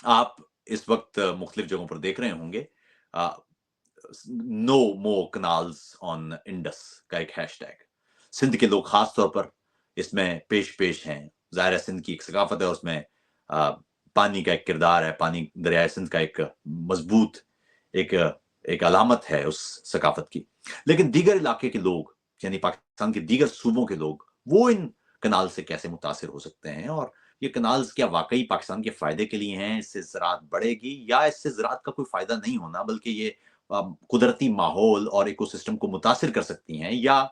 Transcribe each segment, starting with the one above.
آپ اس وقت مختلف جگہوں پر دیکھ رہے ہوں گے نو مور کنالز آن انڈس کا ایک ہیش ٹیگ. سندھ کے لوگ خاص طور پر اس میں پیش ہیں. ظاہر ہے سندھ کی ایک ثقافت ہے، اس میں پانی کا ایک کردار ہے، پانی دریائے سندھ کا ایک مضبوط ایک علامت ہے اس ثقافت کی. لیکن دیگر علاقے کے لوگ، یعنی پاکستان کے دیگر صوبوں کے لوگ، وہ ان کنال سے کیسے متاثر ہو سکتے ہیں؟ اور یہ کنالز کیا واقعی پاکستان کے فائدے کے لیے ہیں؟ اس سے زراعت بڑھے گی یا اس سے زراعت کا کوئی فائدہ نہیں ہونا، بلکہ یہ قدرتی ماحول اور ایکو سسٹم کو متاثر کر سکتی ہیں، یا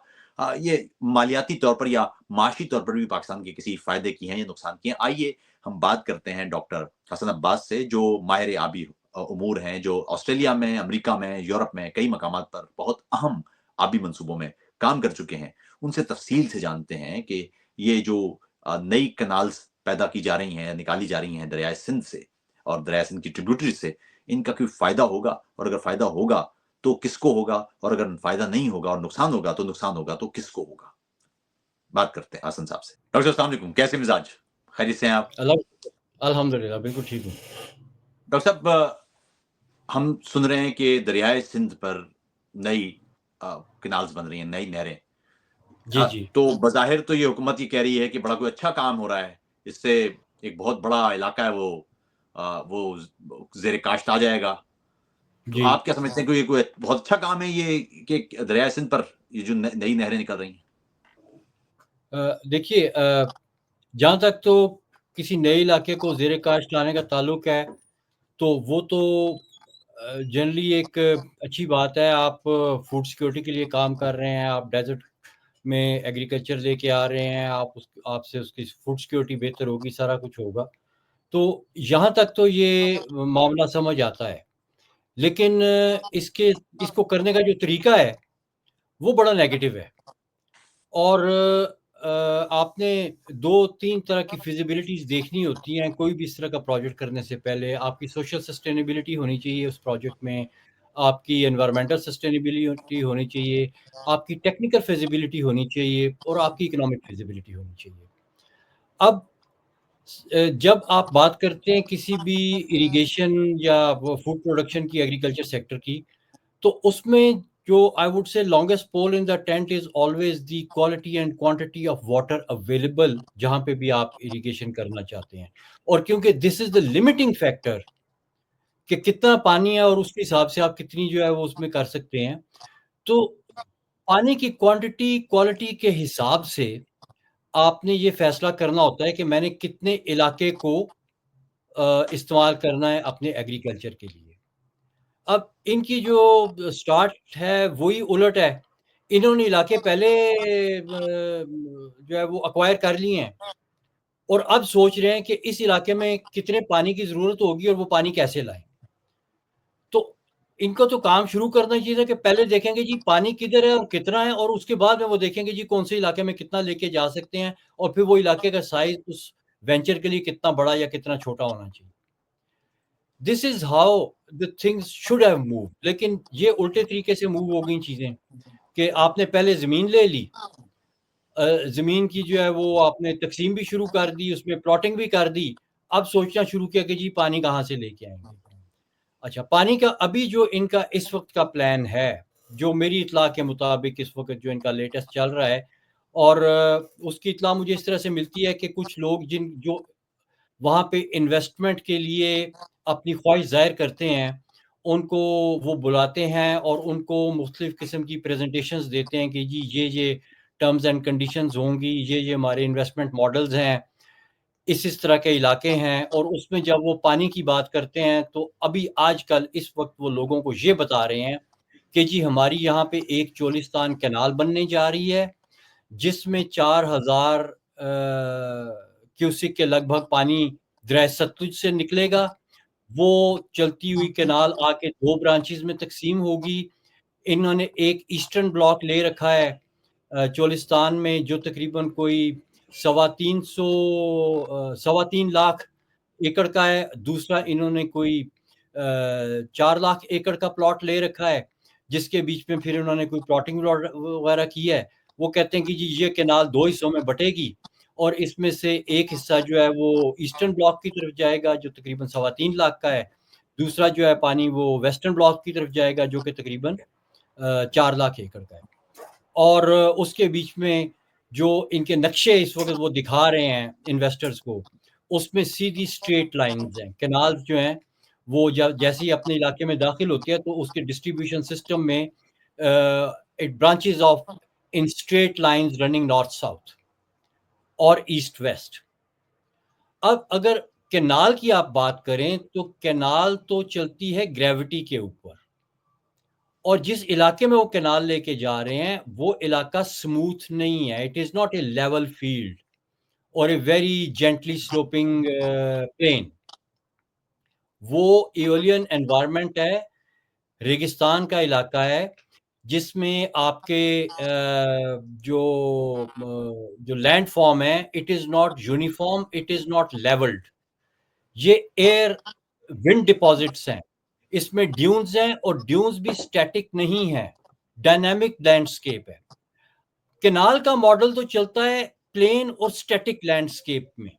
یہ مالیاتی طور پر یا معاشی طور پر بھی پاکستان کے کسی فائدے کی ہیں یا نقصان کی ہیں؟ آئیے ہم بات کرتے ہیں ڈاکٹر حسن عباس سے، جو ماہر آبی امور ہیں، جو آسٹریلیا میں، امریکہ میں، یورپ میں کئی مقامات پر بہت اہم آبی منصوبوں میں کام کر چکے ہیں. ان سے تفصیل سے جانتے ہیں کہ یہ جو نئی کنالز پیدا کی جا رہی ہیں، نکالی جا رہی ہیں دریائے سندھ سے اور دریائے سندھ کی ٹریبیوٹری سے، ان کا کوئی فائدہ ہوگا، اور اگر فائدہ ہوگا تو کس کو ہوگا، اور اگر فائدہ نہیں ہوگا اور نقصان ہوگا تو کس کو ہوگا؟ بات کرتے ہیں حسن صاحب سے. ڈاکٹر صاحب السلام علیکم، کیسے مزاج؟ خیریت سے ہیں آپ؟ الحمدللہ بالکل ٹھیک ہوں. ڈاکٹر صاحب، ہم سن رہے ہیں کہ دریائے سندھ پر نئی کنالز بن رہی ہیں، نئی نہریں. جی تو بظاہر تو یہ حکومت یہ کہہ رہی ہے کہ بڑا کوئی اچھا کام ہو رہا ہے، اس سے ایک بہت بڑا علاقہ ہے وہ زیر کاشت آ جائے گا. تو جی آپ کیا سمجھتے ہیں کہ یہ کوئی بہت اچھا کام ہے یہ کہ دریائے سندھ پر یہ جو نئی نہریں نکل رہی ہیں؟ دیکھیے، جہاں تک تو کسی نئے علاقے کو زیر کاشت لانے کا تعلق ہے تو وہ تو جنرلی ایک اچھی بات ہے. آپ فوڈ سیکورٹی کے لیے کام کر رہے ہیں، آپ ڈیزرٹ میں ایگریکلچر لے کے آ رہے ہیں، آپ سے اس کی فوڈ سیکورٹی بہتر ہوگی، سارا کچھ ہوگا. تو یہاں تک تو یہ معاملہ سمجھ آتا ہے. لیکن اس کو کرنے کا جو طریقہ ہے وہ بڑا نیگیٹو ہے. اور آپ نے 2-3 طرح کی فیزیبلٹیز دیکھنی ہوتی ہیں کوئی بھی اس طرح کا پروجیکٹ کرنے سے پہلے. آپ کی سوشل سسٹینیبلٹی ہونی چاہیے اس پروجیکٹ میں، آپ کی انوائرمنٹل سسٹینیبلٹی ہونی چاہیے، آپ کی ٹیکنیکل فیزیبلٹی ہونی چاہیے، اور آپ کی اکنامک فیزیبلٹی ہونی چاہیے. اب جب آپ بات کرتے ہیں کسی بھی اریگیشن یا فوڈ پروڈکشن کی، ایگریکلچر سیکٹر کی، تو اس میں جو آئی ووڈ سے longest pole in the tent is always the quality and quantity of water available جہاں پہ بھی آپ اریگیشن کرنا چاہتے ہیں. اور کیونکہ دس از دا لمیٹنگ فیکٹر کہ کتنا پانی ہے اور اس کے حساب سے آپ کتنی جو ہے وہ اس میں کر سکتے ہیں. تو پانی کی کوانٹٹی کوالٹی کے حساب سے آپ نے یہ فیصلہ کرنا ہوتا ہے کہ میں نے کتنے علاقے کو استعمال کرنا ہے اپنے ایگریکلچر کے لیے. اب ان کی جو سٹارٹ ہے وہی الٹ ہے. انہوں نے علاقے پہلے جو ہے وہ اکوائر کر لیے ہیں اور اب سوچ رہے ہیں کہ اس علاقے میں کتنے پانی کی ضرورت ہوگی اور وہ پانی کیسے لائیں. تو ان کو تو کام شروع کرنا چاہیے کہ پہلے دیکھیں گے جی پانی کدھر ہے اور کتنا ہے، اور اس کے بعد میں وہ دیکھیں گے جی کون سے علاقے میں کتنا لے کے جا سکتے ہیں، اور پھر وہ علاقے کا سائز اس وینچر کے لیے کتنا بڑا یا کتنا چھوٹا ہونا چاہیے. This is how the things should have move. لیکن یہ الٹے طریقے سے موو ہو گئی چیزیں کہ آپ نے پہلے زمین لے لی، زمین کی جو ہے وہ آپ نے تقسیم بھی شروع کر دی، اس میں پلاٹنگ بھی کر دی. اب سوچنا شروع کیا کہ جی پانی کہاں سے لے کے آئیں گے. اچھا، پانی کا ابھی جو ان کا اس وقت کا پلان ہے، جو میری اطلاع کے مطابق اس وقت جو ان کا لیٹسٹ چل رہا ہے، اور اس کی اطلاع مجھے اس طرح سے ملتی ہے کہ کچھ لوگ جو وہاں پہ انویسٹمنٹ کے لیے اپنی خواہش ظاہر کرتے ہیں، ان کو وہ بلاتے ہیں اور ان کو مختلف قسم کی پریزنٹیشنز دیتے ہیں کہ جی یہ ٹرمز اینڈ کنڈیشنز ہوں گی، یہ ہمارے انویسٹمنٹ ماڈلز ہیں، اس طرح کے علاقے ہیں. اور اس میں جب وہ پانی کی بات کرتے ہیں تو ابھی آج کل اس وقت وہ لوگوں کو یہ بتا رہے ہیں کہ جی ہماری یہاں پہ ایک چولستان کینال بننے جا رہی ہے جس میں 4000 کیوسک کے لگ بھگ پانی دریائے ستلج سے نکلے گا. وہ چلتی ہوئی کینال آ کے 2 برانچز میں تقسیم ہوگی. انہوں نے ایک ایسٹرن بلاک لے رکھا ہے چولستان میں جو تقریباً کوئی 3.25 لاکھ ایکڑ کا ہے. دوسرا انہوں نے کوئی 4 لاکھ ایکڑ کا پلاٹ لے رکھا ہے جس کے بیچ میں پھر انہوں نے کوئی پلاٹنگ وغیرہ کی ہے. وہ کہتے ہیں کہ جی یہ کینال 2 حصوں میں بٹے گی اور اس میں سے ایک حصہ جو ہے وہ ایسٹرن بلاک کی طرف جائے گا جو تقریباً 3.25 لاکھ کا ہے، دوسرا جو ہے پانی وہ ویسٹرن بلاک کی طرف جائے گا جو کہ تقریباً 4 لاکھ ایکڑ کا ہے. اور اس کے بیچ میں جو ان کے نقشے اس وقت وہ دکھا رہے ہیں انویسٹرز کو، اس میں سیدھی اسٹریٹ لائنز ہیں. کینالز جو ہیں وہ جیسے ہی اپنے علاقے میں داخل ہوتی ہے تو اس کے ڈسٹریبیوشن سسٹم میں it branches off in straight lines running north south اور ایسٹ ویسٹ. اب اگر کینال کی آپ بات کریں تو کینال تو چلتی ہے گریوٹی کے اوپر، اور جس علاقے میں وہ کینال لے کے جا رہے ہیں وہ علاقہ سموتھ نہیں ہے. It is not a level field اور a very gently sloping plain. وہ ایولین انوائرمنٹ ہے، ریگستان کا علاقہ ہے جس میں آپ کے جو لینڈ فارم ہے it is not uniform, it is not levelled. یہ ایئر ونڈ ڈپازٹس ہیں، اس میں ڈیونز ہیں اور ڈیونز بھی سٹیٹک نہیں ہے، ڈائنامک لینڈسکیپ ہے. کینال کا ماڈل تو چلتا ہے پلین اور سٹیٹک لینڈسکیپ میں،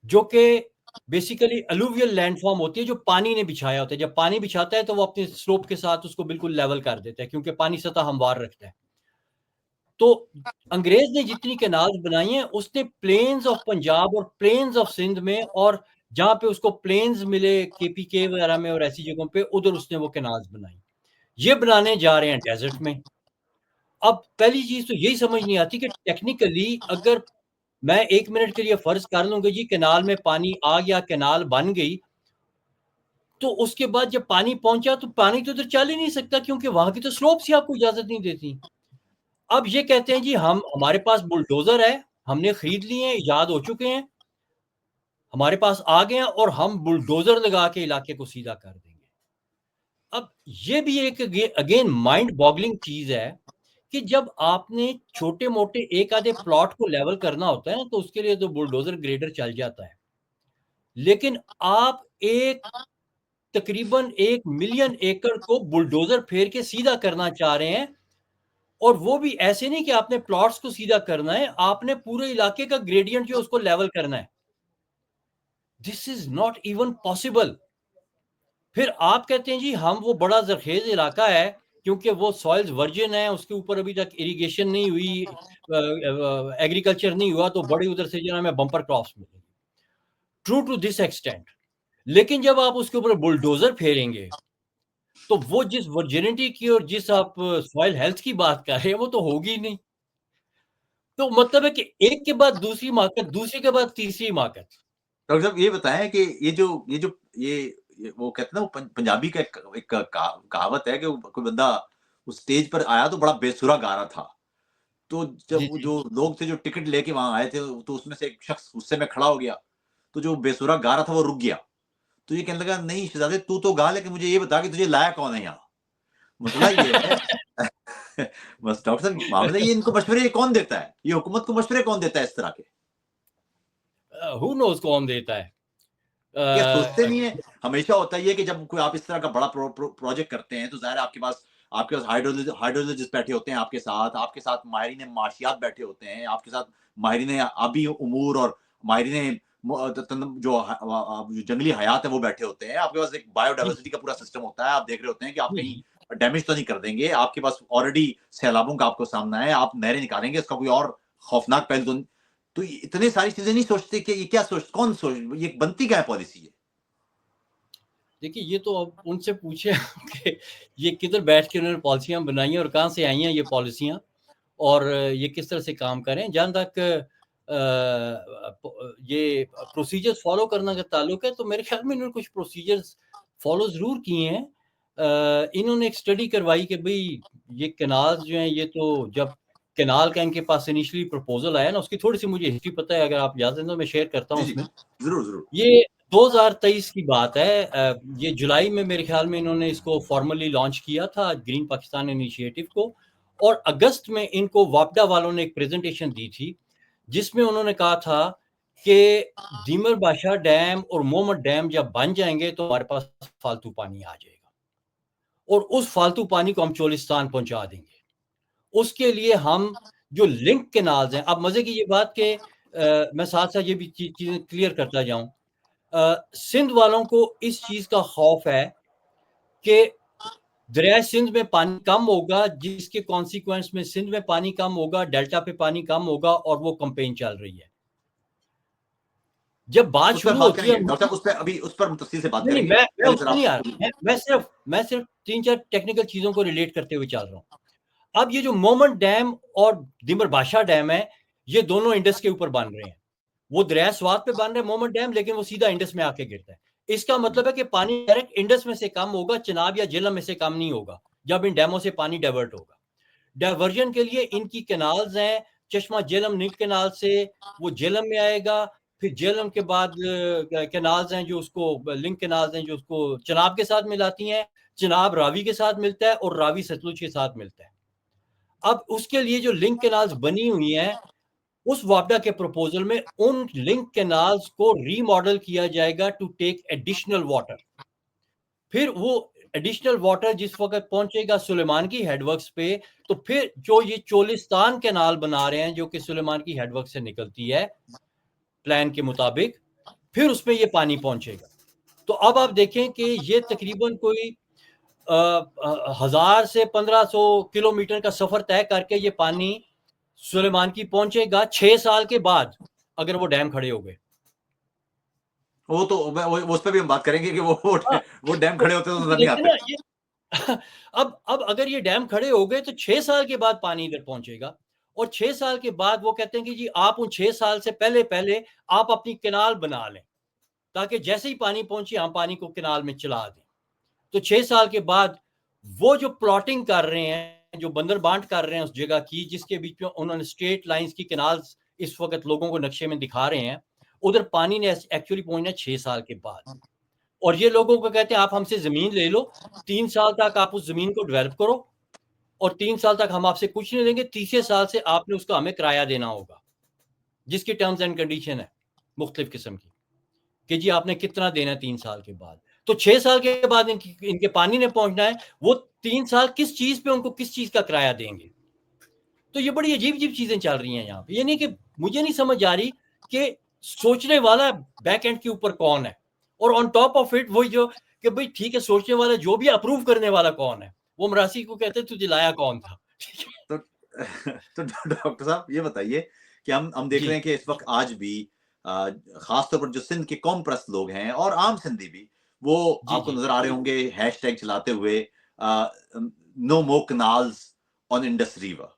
جو کہ بیسیکلی الوویل لینڈ فارم ہوتی ہے جو پانی نے بچھایا ہوتا ہے. جب پانی بچھاتا ہے تو وہ اپنے سلوپ کے ساتھ اس کو بالکل لیول کر دیتا ہے کیونکہ پانی سطح ہموار رکھتا ہے. تو انگریز نے جتنی کینالز بنائی ہیں اس نے پلینز آف پنجاب اور پلینز آف سندھ میں، اور جہاں پہ اس کو پلینز ملے KPK وغیرہ میں اور ایسی جگہوں پہ، ادھر اس نے وہ کینالز بنائی. یہ بنانے جا رہے ہیں ڈیزرٹ میں. اب پہلی چیز تو یہی سمجھ نہیں آتی کہ ٹیکنیکلی اگر میں 1 منٹ کے لیے فرض کر لوں کہ جی کینال میں پانی آ گیا، کینال بن گئی، تو اس کے بعد جب پانی پہنچا تو پانی تو ادھر چل ہی نہیں سکتا کیونکہ وہاں کی تو سلوپس ہی آپ کو اجازت نہیں دیتی. اب یہ کہتے ہیں جی ہمارے پاس بلڈوزر ہے، ہم نے خرید لیے ہیں، ایجاد ہو چکے ہیں، ہمارے پاس آ گئے ہیں اور ہم بلڈوزر لگا کے علاقے کو سیدھا کر دیں گے. اب یہ بھی ایک اگین مائنڈ باگلنگ چیز ہے کہ جب آپ نے چھوٹے موٹے ایک آدھے پلاٹ کو لیول کرنا ہوتا ہے نا تو اس کے لیے تو بلڈوزر گریڈر چل جاتا ہے. لیکن آپ تقریباً 1 ملین ایکڑ کو بلڈوزر پھیر کے سیدھا کرنا چاہ رہے ہیں، اور وہ بھی ایسے نہیں کہ آپ نے پلاٹس کو سیدھا کرنا ہے، آپ نے پورے علاقے کا گریڈینٹ جو اس کو لیول کرنا ہے. دس از ناٹ ایون پاسبل. پھر آپ کہتے ہیں جی ہم وہ بڑا زرخیز علاقہ ہے کیونکہ وہ سوائلز ورجن ہے، اس کے اوپر ابھی تک اریگیشن نہیں ہوئی، ایگریکلچر نہیں ہوا، تو بڑے ادھر سے جو ہے ہمیں بمپر کراپس ملیں گے. True to this extent. لیکن جب آپ اس کے اوپر بلڈوزر پھیریں گے تو وہ جس ورجنٹی کی اور جس آپ سوائل ہیلتھ کی بات کر رہے ہیں وہ تو ہوگی نہیں. تو مطلب ہے کہ ایک کے بعد دوسری مارکت، دوسری کے بعد تیسری مارکت. ڈاکٹر صاحب یہ بتائیں کہ یہ وہ کہتے ہیں نا وہ پنجابی کا ایک کہاوت ہے کہ کوئی بندہ اس سٹیج پر آیا تو بڑا بے سرا گا رہا تھا، تو جب جو لوگ تھے جو ٹکٹ لے کے وہاں آئے تھے تو اس میں سے ایک شخص غصے میں کھڑا ہو گیا، تو جو بے سرا گا رہا تھا وہ رک گیا. تو یہ کہنے لگا نہیں شہزادے تو گا، لیکن مجھے یہ بتا کہ تجھے لایا کون ہے یہاں. مسئلہ یہ ہے بس ڈاکٹر صاحب معاملہ یہ ان کو مشورے کون دیتا ہے، یہ حکومت کو مشورے کون دیتا ہے اس طرح کے؟ ہو نوز کون دیتا ہے. کیا سوچتے نہیں ہیں؟ ہمیشہ ہوتا ہی ہے کہ جب کوئی آپ اس طرح کا بڑا پروجیکٹ کرتے ہیں تو ظاہر آپ کے پاس ہائیڈرولوجسٹ بیٹھے ہوتے ہیں آپ کے ساتھ ماہرین معاشیات بیٹھے ہوتے ہیں آپ کے ساتھ، ماہرین آبی امور اور ماہرین جو جنگلی حیات ہے وہ بیٹھے ہوتے ہیں. آپ کے پاس ایک بایو ڈائیورسٹی کا پورا سسٹم ہوتا ہے، آپ دیکھ رہے ہوتے ہیں کہ آپ کہیں ڈیمیج تو نہیں کر دیں گے، آپ کے پاس آلریڈی سیلابوں کا آپ کو سامنا ہے، آپ نہریں نکالیں گے، اس کا کوئی اور خوفناک پہلو تو اتنے ساری چیزیں نہیں سوچتے کہ یہ کیا کون یہ بنتی کیا ہے پالیسی ہے؟ دیکھیے یہ تو اب ان سے پوچھے کہ یہ کدھر بیٹھ کے انہوں نے پالیسیاں بنائی ہیں اور کہاں سے آئی ہیں یہ پالیسیاں، اور یہ کس طرح سے کام کریں. جہاں تک یہ پروسیجرز فالو کرنا کا تعلق ہے تو میرے خیال میں انہوں نے کچھ پروسیجرز فالو ضرور کیے ہیں. انہوں نے ایک اسٹڈی کروائی کہ بھئی یہ کینالز جو ہیں، یہ تو جب کینال کا ان کے پاس انیشلی پروپوزل آیا نا، اس کی تھوڑی سی مجھے ہسٹری پتہ ہے، اگر آپ اجازت دیں تو میں شیئر کرتا ہوں اس میں. ضرور. یہ 2023 کی بات ہے. یہ جولائی میں میرے خیال میں انہوں نے اس کو فارملی لانچ کیا تھا گرین پاکستان انیشیٹو کو، اور اگست میں ان کو واپڈا والوں نے ایک پریزنٹیشن دی تھی جس میں انہوں نے کہا تھا کہ دیمر بادشاہ ڈیم اور محمد ڈیم جب بن جائیں گے تو ہمارے پاس فالتو پانی آ جائے گا، اور اس فالتو پانی کو ہم چولستان پہنچا دیں گے. اس کے لیے ہم جو لنک کینالز ہیں، اب مزے کی یہ بات کہ میں ساتھ ساتھ یہ بھی چیزیں کلیئر کرتا جاؤں. سندھ والوں کو اس چیز کا خوف ہے کہ دریائے سندھ میں پانی کم ہوگا، جس کے کانسیکوینس میں سندھ میں پانی کم ہوگا، ڈیلٹا پہ پانی کم ہوگا، اور وہ کمپین چل رہی ہے. جب بات اس پر شروع بات ہوتی کریں ہے، گے ڈاکٹر صاحب، اس پہ ابھی اس پر تفصیل سے بات نہیں کریں گے. میں پہلے اس سر پہ نہیں آ آپ رہا، میں صرف 3-4 ٹیکنیکل چیزوں کو ریلیٹ کرتے ہوئے چل رہا ہوں. اب یہ جو مومنٹ ڈیم اور دمر بادشاہ ڈیم ہے، یہ دونوں انڈس کے اوپر بن رہے ہیں. وہ دریائے سوات پہ بن رہے ہیں مومنٹ ڈیم، لیکن وہ سیدھا انڈس میں آ کے گرتا ہے. اس کا مطلب ہے کہ پانی ڈائریکٹ انڈس میں سے کم ہوگا، چناب یا جہلم میں سے کم نہیں ہوگا جب ان ڈیموں سے پانی ڈائیورٹ ہوگا. ڈائیورژن کے لیے ان کی کینالز ہیں، چشمہ جہلم لنک کینال سے وہ جہلم میں آئے گا، پھر جہلم کے بعد کینالز ہیں جو اس کو لنک کینالز ہیں جو اس کو چناب کے ساتھ ملاتی ہیں، چناب راوی کے ساتھ ملتا ہے اور راوی ستلج کے ساتھ ملتا ہے. اب اس کے لیے جو لنک کینالز بنی ہوئی ہیں، اس واپڈا کے پروپوزل میں ان لنک کینالز کو ری ماڈل کیا جائے گا ٹو ٹیک ایڈیشنل واٹر. پھر وہ ایڈیشنل واٹر جس وقت پہنچے گا سلیمان کی ہیڈ ورکس پہ، تو پھر جو یہ چولستان کینال بنا رہے ہیں جو کہ سلیمان کی ہیڈ ورک سے نکلتی ہے پلان کے مطابق، پھر اس میں یہ پانی پہنچے گا. تو اب آپ دیکھیں کہ یہ تقریباً کوئی 1000 سے 1500 کلومیٹر کا سفر طے کر کے یہ پانی سلیمان کی پہنچے گا 6 سال کے بعد، اگر وہ ڈیم کھڑے ہو گئے. وہ تو اس پہ بھی ہم بات کریں گے کہ وہ ڈیم کھڑے ہوتے تو نظر نہیں دیکھیں نا آتے. یہ اب اگر یہ ڈیم کھڑے ہو گئے تو 6 سال کے بعد پانی ادھر پہنچے گا، اور 6 سال کے بعد وہ کہتے ہیں کہ جی آپ ان 6 سال سے پہلے آپ اپنی کنال بنا لیں، تاکہ جیسے ہی پانی پہنچے ہم پانی کو کنال میں چلا دیں. تو 6 سال کے بعد وہ جو پلاٹنگ کر رہے ہیں، جو بندر بانٹ کر رہے ہیں اس جگہ کی، جس کے بیچ میں انہوں نے اسٹریٹ لائنز کی کنالز اس وقت لوگوں کو نقشے میں دکھا رہے ہیں، ادھر پانی نے ایکچولی پہنچنا 6 سال کے بعد. اور یہ لوگوں کو کہتے ہیں آپ ہم سے زمین لے لو، 3 سال تک آپ اس زمین کو ڈیولپ کرو، اور 3 سال تک ہم آپ سے کچھ نہیں لیں گے، تیسرے سال سے آپ نے اس کا ہمیں کرایہ دینا ہوگا، جس کی ٹرمز اینڈ کنڈیشن ہے مختلف قسم کی، کہ جی آپ نے کتنا دینا ہے 3 سال کے بعد. تو 6 سال کے بعد ان کے پانی نے پہنچنا ہے، وہ 3 سال کس چیز پہ ان کو کس چیز کا کرایہ دیں گے. تو یہ بڑی عجیب چیزیں چل رہی ہیں یہاں پہ. یہ نہیں کہ مجھے نہیں سمجھ آ رہی کہ سوچنے والا بیک اینڈ کے اوپر کون ہے، اور آن ٹاپ آف اٹ وہی جو کہ بھئی ٹھیک ہے سوچنے والا جو بھی اپروو کرنے والا کون ہے، وہ مراسی کو کہتے تجھے لایا کون تھا. تو ڈاکٹر صاحب یہ بتائیے کہ ہم دیکھ جی رہے ہیں کہ اس وقت آج بھی خاص طور پر جو سندھ کے قوم پرست لوگ ہیں اور عام سندھی بھی، وہ جی آپ کو جی نظر آ رہے ہوں گے ہیش ٹیگ چلاتے ہوئے نو مور کنالز آن انڈس ریور.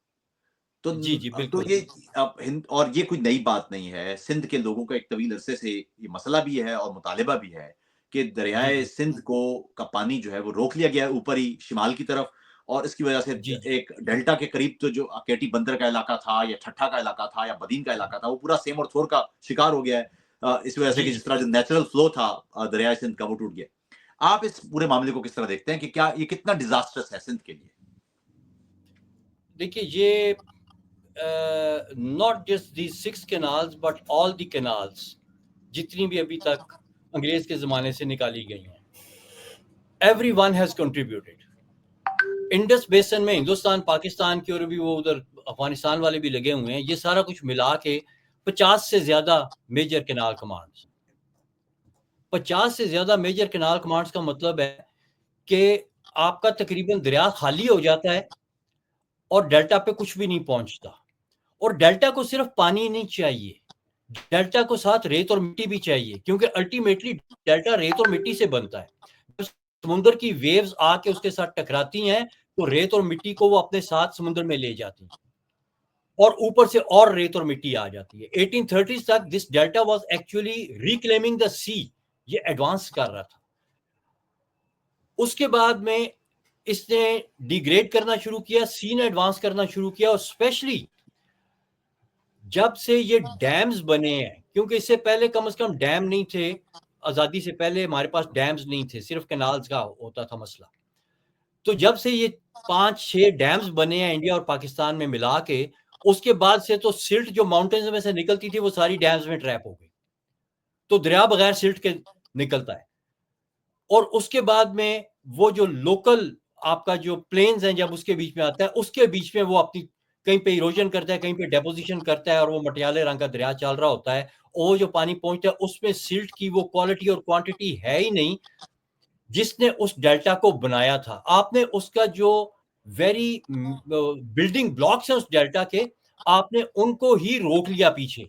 جی جی تو بالکل. یہ اور یہ کوئی نئی بات نہیں ہے، سندھ کے لوگوں کا ایک طویل عرصے سے یہ مسئلہ بھی ہے اور مطالبہ بھی ہے کہ جی دریائے جی سندھ کا پانی جو ہے وہ روک لیا گیا ہے اوپر ہی شمال کی طرف، اور اس کی وجہ سے جی جی ایک ڈیلٹا کے قریب تو جو کیٹی بندر کا علاقہ تھا یا ٹھٹھا کا علاقہ تھا یا بدین کا علاقہ تھا، وہ پورا سیم اور تھور کا شکار ہو گیا ہے اس وجہ سے جی کہ جی جس طرح جو نیچرل فلو تھا دریائے سندھ کا وہ ٹوٹ گیا. آپ اس پورے معاملے کو کس طرح دیکھتے ہیں کہ کیا یہ کتنا ڈیزاسٹرس ہے سندھ کے لیے؟ دیکھیے یہ not just these 6 canals but all the canals جتنی بھی ابھی تک انگریز کے زمانے سے نکالی گئی ہیں، every one has contributed. Indus basin میں ہندوستان پاکستان کی اور بھی وہ ادھر افغانستان والے بھی لگے ہوئے ہیں، یہ سارا کچھ ملا کے 50 سے زیادہ میجر کینال کمانڈز. 50 سے زیادہ میجر کینال کمانڈز کا مطلب ہے کہ آپ کا تقریباً دریا خالی ہو جاتا ہے اور ڈیلٹا پہ کچھ بھی نہیں پہنچتا. اور ڈیلٹا کو صرف پانی نہیں چاہیے، ڈیلٹا کو ساتھ ریت اور مٹی بھی چاہیے، کیونکہ الٹیمیٹلی ڈیلٹا ریت اور مٹی سے بنتا ہے. جب سمندر کی ویوز آ کے اس کے ساتھ ٹکراتی ہیں تو ریت اور مٹی کو وہ اپنے ساتھ سمندر میں لے جاتی ہیں، اور اوپر سے اور ریت اور مٹی آ جاتی ہے. 1830 تک دس ڈیلٹا واز ایکچولی ریکلیمنگ دا سی، یہ ایڈوانس کر رہا تھا. اس کے بعد میں اس نے ڈیگریڈ کرنا شروع کیا، سی نے ایڈوانس کرنا شروع کیا، اور اسپیشلی جب سے یہ ڈیمز بنے ہیں، کیونکہ اس سے پہلے کم از کم ڈیم نہیں تھے، آزادی سے پہلے ہمارے پاس ڈیمز نہیں تھے، صرف کینالز کا ہوتا تھا مسئلہ. تو جب سے یہ 5-6 ڈیمز بنے ہیں انڈیا اور پاکستان میں ملا کے، اس کے بعد سے تو سلٹ جو ماؤنٹینز میں سے نکلتی تھی وہ ساری ڈیمز میں ٹریپ ہو گئی، تو دریا بغیر سلٹ کے نکلتا ہے. اور اس کے بعد میں وہ جو لوکل آپ کا جو پلینز ہیں جب اس کے بیچ میں آتا ہے، اس کے بیچ میں وہ اپنی کہیں پہ ایروجن کرتا ہے, کہیں پہ ڈیپوزیشن کرتا ہے, اور وہ مٹیالے رنگ کا دریا چل رہا ہوتا ہے, اور وہ جو پانی پہنچتا ہے اس میں سلٹ کی وہ کوالٹی اور کوانٹٹی ہے ہی نہیں جس نے اس ڈیلٹا کو بنایا تھا. آپ نے اس کا جو ویری بلڈنگ بلاکس ہیں اس ڈیلٹا کے, آپ نے ان کو ہی روک لیا پیچھے.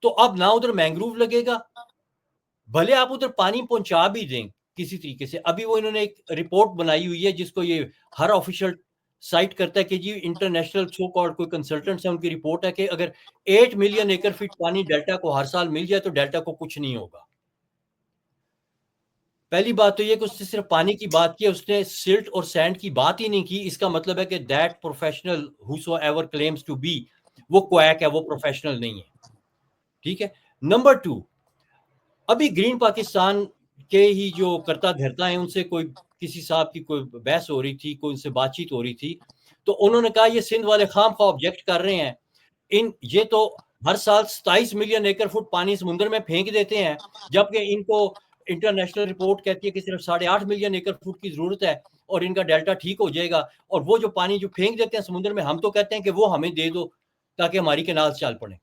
تو اب نہ ادھر مینگروو لگے گا, بھلے آپ ادھر پانی پہنچا بھی دیں کسی طریقے سے. ابھی وہ انہوں نے ایک رپورٹ بنائی ہوئی ہے جس کو یہ ہر آفیشل سائٹ کرتا ہے کہ جی انٹرنیشنل سو کالڈ کوئی کنسلٹنٹس ہیں, ان کی رپورٹ ہے کہ اگر 8 ملین ایکر فٹ پانی ڈیلٹا کو ہر سال مل جائے تو ڈیلٹا کو کچھ نہیں ہوگا. پہلی بات تو یہ کہ اس نے صرف پانی کی بات کی, اس نے سلٹ اور سینڈ کی بات ہی نہیں کی. اس کا مطلب ہے کہ that professional whoso ever claims to be وہ کویک ہے, وہ پروفیشنل نہیں ہے. ٹھیک ہے. نمبر 2, ابھی گرین پاکستان کے ہی جو کرتا دھرتا ہیں ان سے کوئی کسی صاحب کی کوئی بحث ہو رہی تھی, کوئی ان سے بات چیت ہو رہی تھی, تو انہوں نے کہا یہ سندھ والے خام خواہ آبجیکٹ کر رہے ہیں, یہ تو ہر سال 27 ملین ایکر فٹ پانی سمندر میں پھینک دیتے ہیں, جبکہ ان کو انٹرنیشنل رپورٹ کہتی ہے کہ صرف 8.5 ملین ایکر فٹ کی ضرورت ہے اور ان کا ڈیلٹا ٹھیک ہو جائے گا. اور وہ جو پانی جو پھینک دیتے ہیں سمندر میں, ہم تو کہتے ہیں کہ وہ ہمیں دے دو تاکہ ہماری کینال چل پڑے.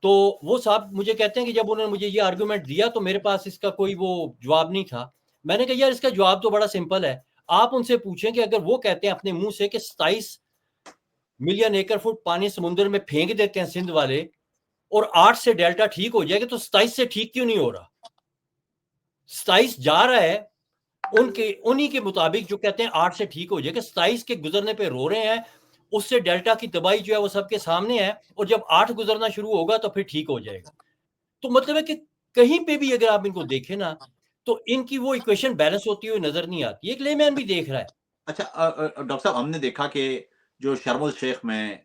تو وہ صاحب مجھے کہتے ہیں کہ جب انہوں نے مجھے یہ آرگومنٹ دیا تو میرے پاس اس کا کوئی وہ جواب نہیں تھا. میں نے کہا یار اس کا جواب تو بڑا سمپل ہے, آپ ان سے پوچھیں کہ اگر وہ کہتے ہیں اپنے منہ سے کہ 27 ملین ایکر فٹ پانی سمندر میں پھینک دیتے ہیں سندھ والے اور 8 سے ڈیلٹا ٹھیک ہو جائے گا, تو 27 سے ٹھیک کیوں نہیں ہو رہا؟ 27 جا رہا ہے انہی کے مطابق جو کہتے ہیں 8 سے ٹھیک ہو جائے گا. 27 کے گزرنے پہ رو رہے ہیں, اس سے ڈیلٹا کی تباہی جو ہے وہ سب کے سامنے ہے, اور جب 8 گزرنا شروع ہوگا تو پھر ٹھیک ہو جائے گا. تو مطلب ہے کہ کہیں پہ بھی اگر آپ ان کو دیکھیں نا تو ان کی وہ ایکویشن بیلنس ہوتی ہوئی نظر نہیں آتی. ایک لے مین بھی دیکھ رہا ہے. اچھا ڈاکٹر صاحب, ہم نے دیکھا کہ جو شرم الشیخ میں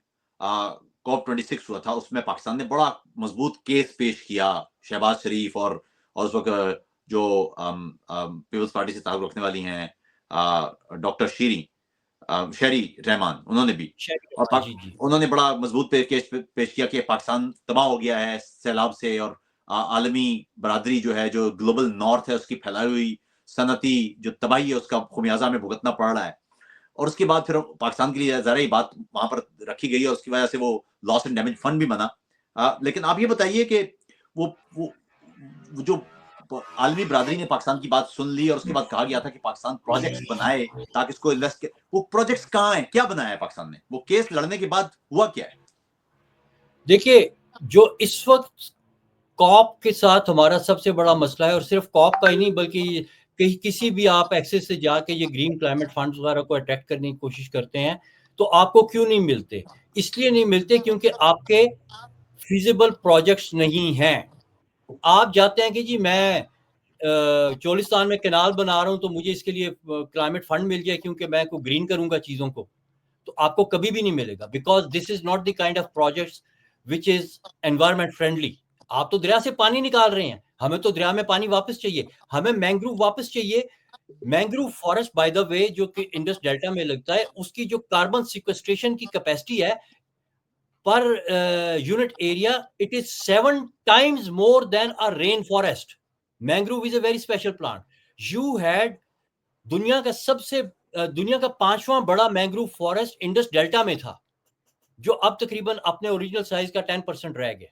COP 26 ہوا تھا, اس میں پاکستان نے بڑا مضبوط کیس پیش کیا. شہباز شریف اور اس وقت جو پیپلز پارٹی سے تعلق رکھنے والی ہیں ڈاکٹر شہری رحمان, انہوں نے بھی, اور انہوں نے بڑا مضبوط کیس پیش کیا کہ پاکستان تباہ ہو گیا ہے سیلاب سے, اور عالمی برادری جو ہے, جو گلوبل نارتھ ہے, اس کی پھیلائی ہوئی صنعتی جو تباہی ہے اس کا خمیازہ میں بھگتنا پڑ رہا ہے. اور اس کے بعد پھر پاکستان کے لیے ظاہر بات وہاں پر رکھی گئی, اور اس کی وجہ سے وہ لاس اینڈ ڈیمیج فنڈ بھی بنا. لیکن آپ یہ بتائیے کہ وہ جو عالمی برادری نے پاکستان کی بات سن لی, اور اس کے بعد کہا گیا تھا کہ پاکستان پروجیکٹس بنائے تاکہ اس کو انویسٹ کرے, وہ پروجیکٹس کہاں ہیں, کیا بنایا ہے پاکستان نے؟ وہ کیس لڑنے کے بعد ہوا کیا ہے؟ دیکھیے, جو اس وقت کاپ کے ساتھ ہمارا سب سے بڑا مسئلہ ہے, اور صرف کاپ کا ہی نہیں بلکہ کسی بھی آپ ایکسس سے جا کے یہ گرین کلائمیٹ فنڈز وغیرہ کو اٹریکٹ کرنے کی کوشش کرتے ہیں, تو آپ کو کیوں نہیں ملتے؟ اس لیے نہیں ملتے کیونکہ آپ کے فیزیبل پروجیکٹس نہیں ہیں. آپ جاتے ہیں کہ جی میں چولستان میں کینال بنا رہا ہوں تو مجھے اس کے لیے کلائمیٹ فنڈ مل جائے کیونکہ میں کو گرین کروں گا چیزوں کو, تو آپ کو کبھی بھی نہیں ملے گا, because this is not the kind of projects which is environment friendly. آپ تو دریا سے پانی نکال رہے ہیں, ہمیں تو دریا میں پانی واپس چاہیے, ہمیں مینگروو واپس چاہیے. مینگروو فارسٹ بائی دا وے جو کہ انڈس ڈیلٹا میں لگتا ہے, اس کی جو کاربن سیکوسٹریشن کی کیپیسٹی ہے per unit area, it is 7 times more than a rain forest. Mangrove is a very special plant. You had دنیا کا 5واں بڑا مینگروو فارسٹ انڈس ڈیلٹا میں تھا, جو اب تقریباً اپنے اوریجنل سائز کا 10% رہ گیا.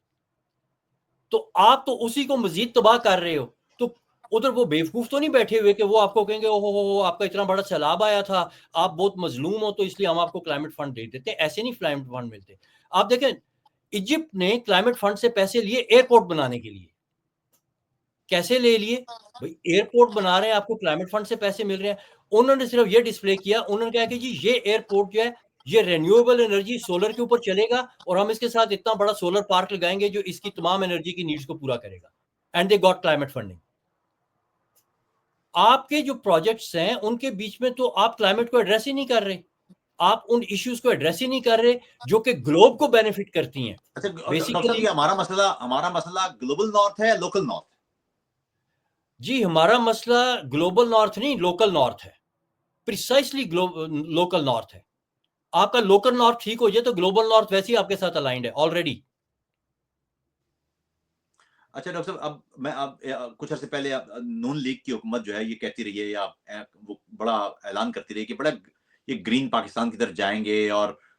تو آپ تو اسی کو مزید تباہ کر رہے ہو. تو ادھر وہ بیوقوف تو نہیں بیٹھے ہوئے کہ وہ آپ کو کہیں گے اوہ آپ کا اتنا بڑا سیلاب آیا تھا, آپ بہت مظلوم ہو تو اس لیے ہم آپ کو کلائمیٹ فنڈ دے دیتے. ایسے نہیں کلائمیٹ فنڈ ملتے. آپ دیکھیں ایجپٹ نے کلائمیٹ فنڈ سے پیسے لیے ایئرپورٹ بنانے کے لیے. کیسے لے لیے بھائی؟ ایئرپورٹ بنا رہے ہیں, آپ کو کلائمیٹ فنڈ سے پیسے مل رہے ہیں. انہوں نے صرف یہ ڈسپلے کیا, انہوں نے کہا کہ جی یہ ایئرپورٹ جو ہے یہ رینیویبل انرجی سولر کے اوپر چلے گا, اور ہم اس کے ساتھ اتنا بڑا سولر پارک لگائیں گے جو اس کی تمام انرجی کی نیڈز کو پورا کرے گا. And they got climate funding. آپ کے جو پروجیکٹس ہیں ان کے بیچ میں تو آپ کلائمیٹ کو ایڈریس ہی نہیں کر رہے, آپ ان ایشوز کو ایڈریس ہی نہیں کر رہے جو کہ گلوب کو بینیفٹ کرتی ہیں. اچھا ڈاکٹر صاحب, یہ ہمارا مسئلہ گلوبل نارتھ ہے یا لوکل نارتھ؟ جی ہمارا مسئلہ گلوبل نارتھ نہیں, لوکل نارتھ ہے. پریسائسلی لوکل نارتھ ہے. آپ کا لوکل نارتھ ٹھیک ہو جائے تو گلوبل نارتھ ویسے ہی آپ کے ساتھ الائنڈ ہے آلریڈی. اچھا ڈاکٹر صاحب, اب میں کچھ عرصے پہلے نون لیگ کی حکومت جو ہے یہ کہتی رہی ہے, یا وہ بڑا اعلان کرتی رہی کہ بڑا یہ گرین پاکستان کی طرف جائیں گے, اور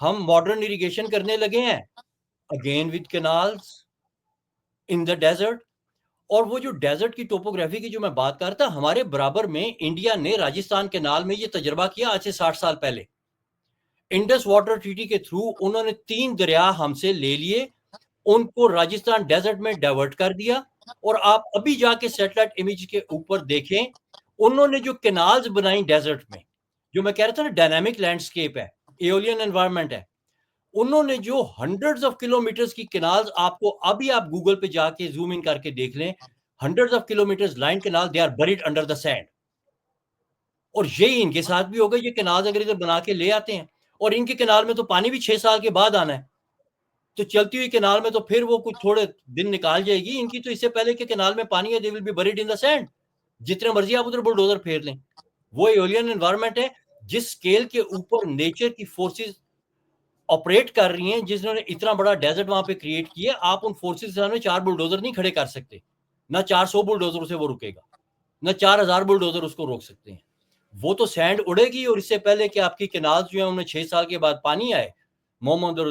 ہم ماڈرن اریگیشن کرنے لگے ہیں again with canals in the desert. اور وہ جو ڈیزرٹ کی ٹوپوگرافی کی جو میں بات کر رہا تھا, ہمارے برابر میں انڈیا نے راجستھان کینال میں یہ تجربہ کیا آج سے 60 سال پہلے. انڈس واٹر ٹریٹی کے تھرو انہوں نے 3 دریا ہم سے لے لیے, ان کو راجستھان ڈیزرٹ میں ڈائیورٹ کر دیا. اور آپ ابھی جا کے سیٹلائٹ امیج کے اوپر دیکھیں, انہوں نے جو کینالز بنائی ڈیزرٹ میں, جو میں کہہ رہا تھا نا ڈائنامک لینڈسکیپ ہے, ایولین انوائرمنٹ ہے, انہوں نے جو ہنڈریڈز آف کلومیٹرز کی کینالز, آپ کو ابھی آپ گوگل پہ جا کے زوم ان کر کے دیکھ لیں, hundreds of kilometres line canal, they are buried under the sand. اور یہی ان کے ساتھ بھی ہوگا, یہ کینالز اگر ادھر بنا کے لے آتے ہیں, اور ان کے کینال میں تو پانی بھی 6 سال کے بعد آنا ہے, تو چلتی ہوئی کینال میں تو پھر وہ کچھ تھوڑے دن نکال جائے گی. ان کی تو اس سے پہلے کہ کینال میں پانی ہے, they will be buried in the sand. جتنے مرضی آپ ادھر بلڈوزر پھیر لیں. وہ ایولین انوائرمنٹ ہے جس سکیل کے اوپر نیچر کی فورسز آپریٹ کر رہی ہیں, جس نے اتنا بڑا ڈیزرٹ وہاں پہ کریٹ کیا. آپ ان فورسز کے سامنے 4 بلڈوزر نہیں کھڑے کر سکتے, نہ 400 بلڈوزر سے وہ رکے گا, نہ 4000 بلڈوزر اس کو روک سکتے ہیں. وہ تو سینڈ اڑے گی, اور اس سے پہلے کہ آپ کی کینال جو ہیں ان میں 6 سال کے بعد پانی آئے, محمد اور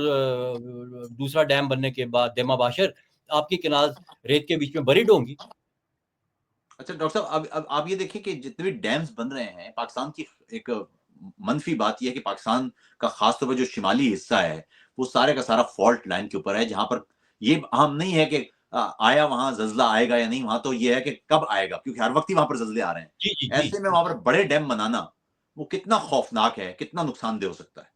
دوسرا ڈیم بننے کے بعد دیما باشر, آپ کی کینال ریت کے بیچ میں بریڈ ہوں گی. اچھا ڈاکٹر صاحب, اب آپ یہ دیکھیں کہ جتنے بھی ڈیمز بن رہے ہیں, پاکستان کی ایک منفی بات یہ ہے کہ پاکستان کا خاص طور پر جو شمالی حصہ ہے وہ سارے کا سارا فالٹ لائن کے اوپر ہے, جہاں پر یہ اہم نہیں ہے کہ آیا وہاں زلزلہ آئے گا یا نہیں, وہاں تو یہ ہے کہ کب آئے گا, کیونکہ ہر وقت ہی وہاں پر زلزلے آ رہے ہیں. جی جی ایسے میں وہاں پر بڑے ڈیم بنانا وہ کتنا خوفناک ہے, کتنا نقصان دہ ہو سکتا ہے؟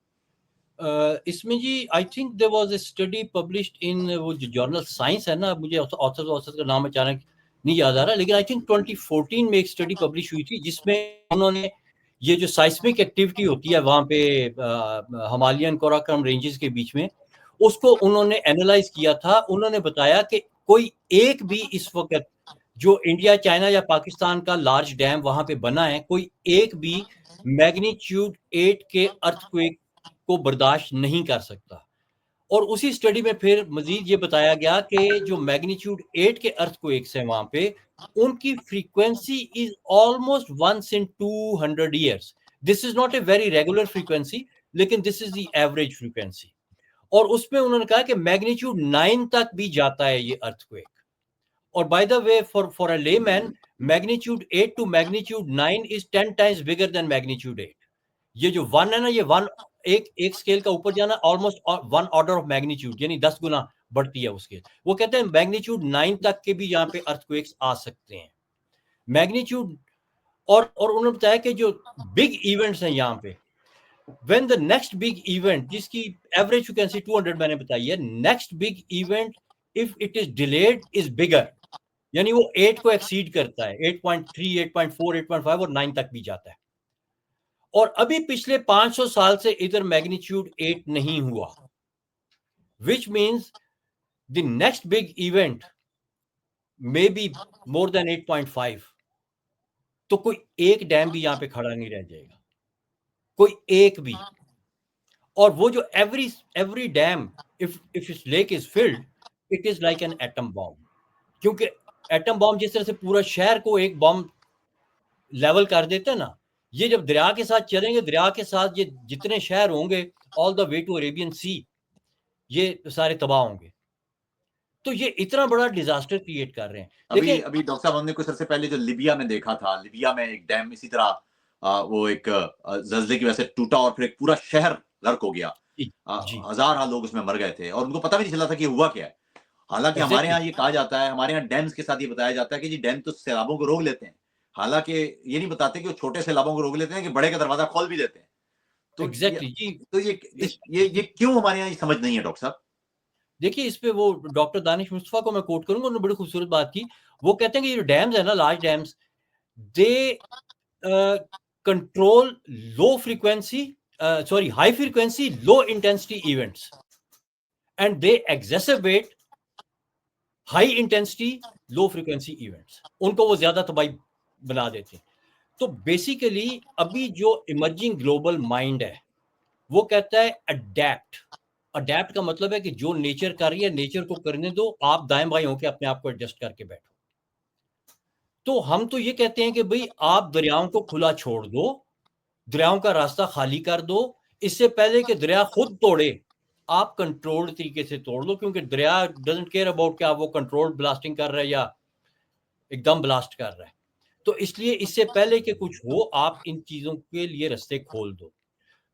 اس میں جی I think there was a study published in وہ جو جرنل سائنس ہے نا, مجھے آتھر کا نام اچانک نہیں یاد آ رہا, لیکن آئی تھنک 2014 میں ایک اسٹڈی پبلش ہوئی تھی, جس میں انہوں نے یہ جو سائسمک ایکٹیویٹی ہوتی ہے وہاں پہ ہمالیین کوراکم رینجز کے بیچ میں, اس کو انہوں نے اینالائز کیا تھا. انہوں نے بتایا کہ کوئی ایک بھی اس وقت جو انڈیا, چائنا یا پاکستان کا لارج ڈیم وہاں پہ بنا ہے, کوئی ایک بھی میگنیچیوڈ 8 کے ارتھکویک کو برداشت نہیں کر سکتا. اور اسی اسٹڈی میں پھر مزید یہ بتایا گیا کہ جو میگنیچیوڈ 8 کے ارتھکویکس ہیں وہاں پہ, ان کی frequency is almost 1 in 200 years. This is not a very regular frequency, لیکن دس از دی ایوریج فریکوینسی. اور اس میں انہوں نے کہا کہ میگنیچیوڈ 9 تک بھی جاتا ہے یہ ارتھکویک. اور by the way for a layman, magnitude 8 to magnitude 9 is 10 times bigger than magnitude 8. یہ جو 1 ہے نا, یہ 1 ایک سکیل کا اوپر جانا, آلموسٹ 1 آرڈر آف میگنیچیوڈ, یعنی 10 گنا بڑھتی ہے وہ سکیل. وہ کہتے ہیں میگنیچیوڈ 9 تک کے بھی یہاں پہ ارتھکویکس آ سکتے ہیں. میگنیچیوڈ اور انہوں نے بتایا کہ جو بگ ایونٹس ہیں یہاں پہ, when the next big event, جس کی ایوریج فریکوینسی 200 میں نے بتائی ہے, next big event if it is delayed is bigger, یعنی وہ 8 کو ایکسیڈ کرتا ہے, 8.3 8.4 8.5 اور 9 تک بھی جاتا ہے. اور ابھی پچھلے 500 سال سے ادھر میگنیچیوڈ 8 نہیں ہوا, which means the next big event may be more than 8.5. تو کوئی ایک ڈیم بھی یہاں پہ کھڑا نہیں رہ جائے گا, کوئی ایک بھی. اور وہ جو every dam, if its lake is filled, it is like an atom bomb. کیونکہ ایٹم بام جس طرح سے پورا شہر کو ایک بام لیول کر دیتا ہے نا, یہ جب دریا کے ساتھ چلیں گے, دریا کے ساتھ یہ جتنے شہر ہوں گے آل دا وے ٹو عربین سی, یہ سارے تباہ ہوں گے. تو یہ اتنا بڑا ڈیزاسٹر کریٹ کر رہے ہیں. ابھی ڈاکٹر صاحب ہم نے کچھ عرصے پہلے جو لیبیا میں دیکھا تھا, لیبیا میں ایک ڈیم اسی طرح وہ ایک زلزلے کی وجہ سے ٹوٹا اور پھر ایک پورا شہر غرق ہو گیا, ہزار لوگ اس میں مر گئے تھے, اور ان کو پتہ بھی نہیں چلا تھا کہ ہوا کیا ہے. حالانکہ ہمارے ہاں یہ کہا جاتا ہے, ہمارے یہاں ڈیمز کے ساتھ یہ بتایا جاتا ہے کہ جی ڈیم تو سیلابوں کو روک لیتے ہیں, حالانکہ یہ نہیں بتاتے کہ وہ چھوٹے سیلابوں کو روک لیتے ہیں کہ بڑے کا دروازہ کھول بھی دیتے ہیں. تو یہ کیوں ہمارے یہاں یہ سمجھ نہیں ہے ڈاکٹر صاحب؟ دیکھیے اس پہ وہ ڈاکٹر دانش مصطفیٰ کو میں کوٹ کروں گا, انہوں نے بڑی خوبصورت بات کی. وہ کہتے ہیں کہ یہ ڈیمز ہیں نا, large dams, they control low frequency high frequency low intensity events, and they exacerbate high intensity low frequency events. ان کو وہ زیادہ تباہی بنا دیتے ہیں. تو بیسیکلی ابھی جو ایمرجنگ گلوبل مائنڈ ہے وہ کہتا ہے اڈیپٹ. اڈیپٹ کا مطلب ہے کہ جو نیچر کر رہی ہے نیچر کو کرنے دو, آپ دائیں بائیں ہو کے اپنے آپ کو ایڈجسٹ کر کے بیٹھو. تو ہم تو یہ کہتے ہیں کہ بھئی آپ دریاؤں کو کھلا چھوڑ دو, دریاؤں کا راستہ خالی کر دو, اس سے پہلے کہ دریا خود توڑے آپ کنٹرولڈ طریقے سے توڑ لو, کیونکہ دریا ڈزنٹ کیئر اباؤٹ کہ آپ وہ کنٹرولڈ بلاسٹنگ کر رہے ہیں یا ایک دم بلاسٹ کر رہا ہے. تو اس لیے اس سے پہلے کہ کچھ ہو آپ ان چیزوں کے لیے رستے کھول دو.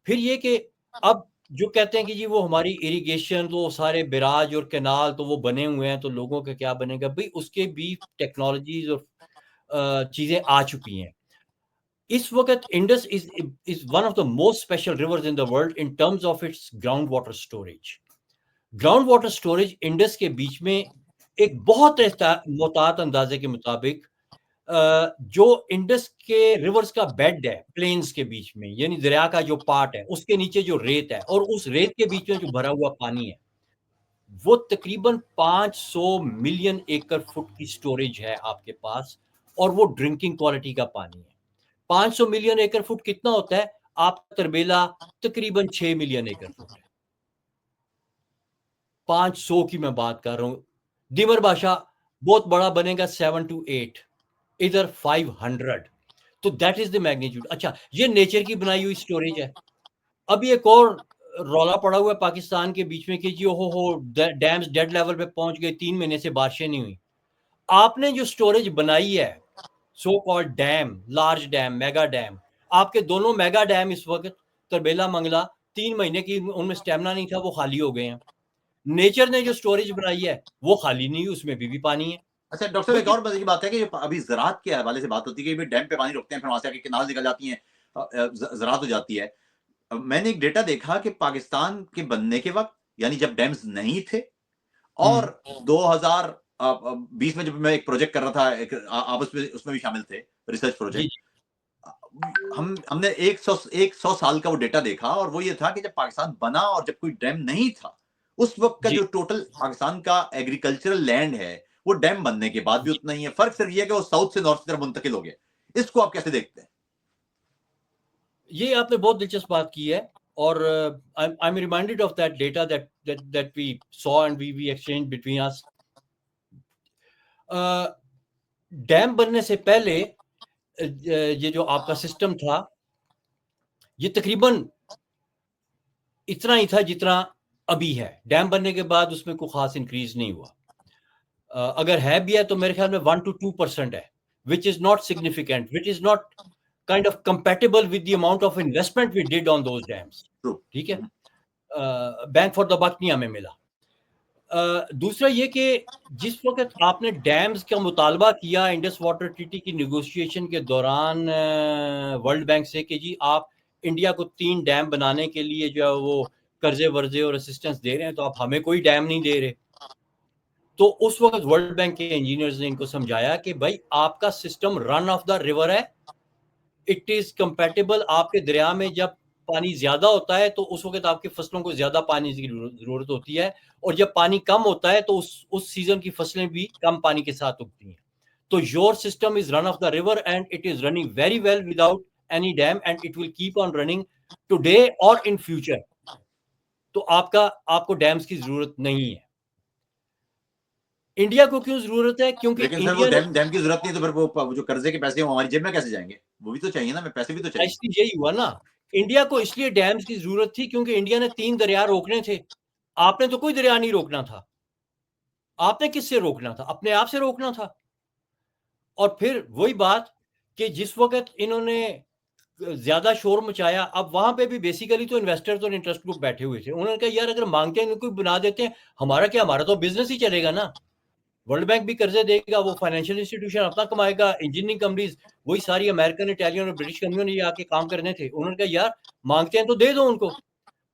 پھر یہ کہ اب جو کہتے ہیں کہ جی وہ ہماری اریگیشن تو سارے براج اور کینال تو وہ بنے ہوئے ہیں تو لوگوں کا کیا بنے گا, بھئی اس کے بھی ٹیکنالوجیز اور چیزیں آ چکی ہیں. اس وقت Indus is one of the most special rivers in the world in terms of its ground water storage. Ground water storage Indus کے بیچ میں ایک بہت محتاط اندازے کے مطابق جو انڈس کے ریورز کا بیڈ ہے پلینز کے بیچ میں, یعنی دریا کا جو پارٹ ہے اس کے نیچے جو ریت ہے اور اس ریت کے بیچ میں جو بھرا ہوا پانی ہے وہ تقریباً 500 ملین ایکڑ فٹ کی سٹوریج ہے آپ کے پاس, اور وہ ڈرنکنگ کوالٹی کا پانی ہے. 500 ملین ایکڑ فٹ کتنا ہوتا ہے, آپ کا تربیلا تقریباً 6 ملین ایکڑ فٹ ہے. 500 کی میں بات کر رہا ہوں, دیمر بادشاہ بہت بڑا بنے گا 7 to 8, ادھر 500. تو دیٹ از دا میگنیچیوڈ. اچھا یہ نیچر کی بنائی ہوئی سٹوریج ہے. ابھی ایک اور رولا پڑا ہوا ہے پاکستان کے بیچ میں کہ جی ہو ڈیمز ڈیڈ لیول پہ پہنچ گئے, 3 مہینے سے بارشیں نہیں ہوئی. آپ نے جو سٹوریج بنائی ہے so called dam, large dam, mega dam, آپ کے دونوں میگا ڈیم اس وقت تربیلا منگلا 3 مہینے کی ان میں سٹیمنا نہیں تھا, وہ خالی ہو گئے ہیں. نیچر نے جو سٹوریج بنائی ہے وہ خالی نہیں, اس میں بھی پانی ہے. اچھا ڈاکٹر صاحب ایک اور مزے کی بات ہے کہ ابھی زراعت کے حوالے سے بات ہوتی ہے کہ ڈیم پہ پانی روکتے ہیں پھر وہاں سے آ کے کنال نکل جاتی ہیں, زراعت ہو جاتی ہے. میں نے ایک ڈیٹا دیکھا کہ پاکستان کے بننے کے وقت یعنی جب ڈیمز نہیں تھے اور 2020 میں جب میں ایک پروجیکٹ کر رہا تھا, آپ اس میں بھی شامل تھے, ریسرچ پروجیکٹ, ہم نے 100 سال کا وہ ڈیٹا دیکھا اور وہ یہ تھا کہ جب پاکستان بنا اور جب کوئی ڈیم نہیں تھا اس وقت کا جو ٹوٹل پاکستان کا ایگریکلچرل لینڈ ہے وہ ڈیم بننے کے بعد بھی اتنا ہی ہے. فرق صرف یہ کہ وہ ساؤتھ سے نارتھ کی طرف منتقل ہو گیا. اس کو آپ کیسے دیکھتے ہیں؟ یہ آپ نے بہت دلچسپ بات کی ہے, اور I'm reminded of that data that we saw and we exchanged between us. Dam بننے سے پہلے یہ جو آپ کا سسٹم تھا یہ تقریباً اتنا ہی تھا جتنا ابھی ہے. ڈیم بننے کے بعد اس میں کوئی خاص انکریز نہیں ہوا. اگر ہے بھی ہے تو میرے خیال میں 1 to 2% ہے, which is not significant, which is not kind of compatible with the amount of investment we did on those dams. ٹھیک ہے, بینک فار دا بک نہیں ہمیں ملا. دوسرا یہ کہ جس وقت آپ نے ڈیمز کا مطالبہ کیا انڈس واٹر ٹریٹی کی نیگوشیشن کے دوران ورلڈ بینک سے کہ جی آپ انڈیا کو 3 ڈیم بنانے کے لیے جو وہ قرضے ورزے اور اسسٹنس دے رہے ہیں تو آپ ہمیں کوئی ڈیم نہیں دے رہے. تو اس وقت ورلڈ بینک کے انجینئرز نے ان کو سمجھایا کہ بھائی آپ کا system run of the river ہے, اٹ از کمپیٹیبل. آپ کے دریا میں جب پانی زیادہ ہوتا ہے تو اس وقت آپ کی فصلوں کو زیادہ پانی کی ضرورت ہوتی ہے, اور جب پانی کم ہوتا ہے تو اس سیزن کی فصلیں بھی کم پانی کے ساتھ اگتی ہیں. تو your system is run of the river and it is running very well without any dam and it will keep on running today اور ان فیوچر. تو آپ کو ڈیمز کی ضرورت نہیں ہے. انڈیا کو کیوں ضرورت ہے؟ کیونکہ لیکن سر وہ ڈیم کی ضرورت نہیں تو پھر وہ جو قرضے کے پیسے ہماری جیب میں کیسے جائیں گے؟ وہ بھی تو چاہیے نا, پیسے بھی تو چاہیے. یہی ہوا نا, انڈیا کو اس لیے ڈیمز کی ضرورت تھی کیونکہ انڈیا نے 3 دریا روکنے تھے. آپ نے تو کوئی دریا نہیں روکنا تھا. آپ نے کس سے روکنا تھا؟ اپنے آپ سے روکنا تھا. اور پھر وہی بات کہ جس وقت انہوں نے زیادہ شور مچایا, اب وہاں پہ بھی بیسیکلی تو انویسٹرز اور انٹرسٹ گروپ بیٹھے ہوئے تھے. انہوں نے کہا یار اگر مانگتے ہیں کوئی بنا دیتے ہیں, ہمارا کیا, ہمارا تو بزنس ہی چلے گا نا. ورلڈ بینک بھی قرضے دے گا, وہ فائنینشیل انسٹیٹیوشن اپنا کمائے گا, انجینئرنگ کمپنیز وہی ساری امریکن, اٹالین اور برٹش کمپنیوں نے آ کے کام کرنے تھے. انہوں نے کہا یار مانگتے ہیں تو دے دو ان کو.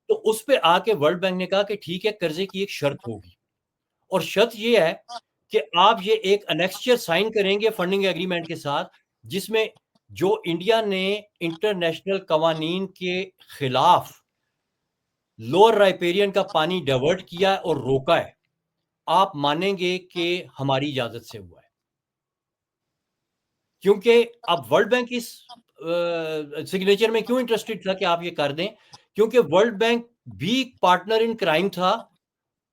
تو اس پہ آ کے ورلڈ بینک نے کہا کہ ٹھیک ہے, قرضے کی ایک شرط ہوگی, اور شرط یہ ہے کہ آپ یہ ایک انیکسچر سائن کریں گے فنڈنگ ایگریمنٹ کے ساتھ جس میں جو انڈیا نے انٹرنیشنل قوانین کے خلاف لوور رائپیرین کا پانی ڈائیورٹ کیا اور روکا ہے, آپ مانیں گے کہ ہماری اجازت سے ہوا ہے. کیونکہ اب ورلڈ بینک اس سگنیچر میں کیوں انٹرسٹڈ تھا کہ آپ یہ کر دیں, کیونکہ ورلڈ بینک بھی پارٹنر ان کرائم تھا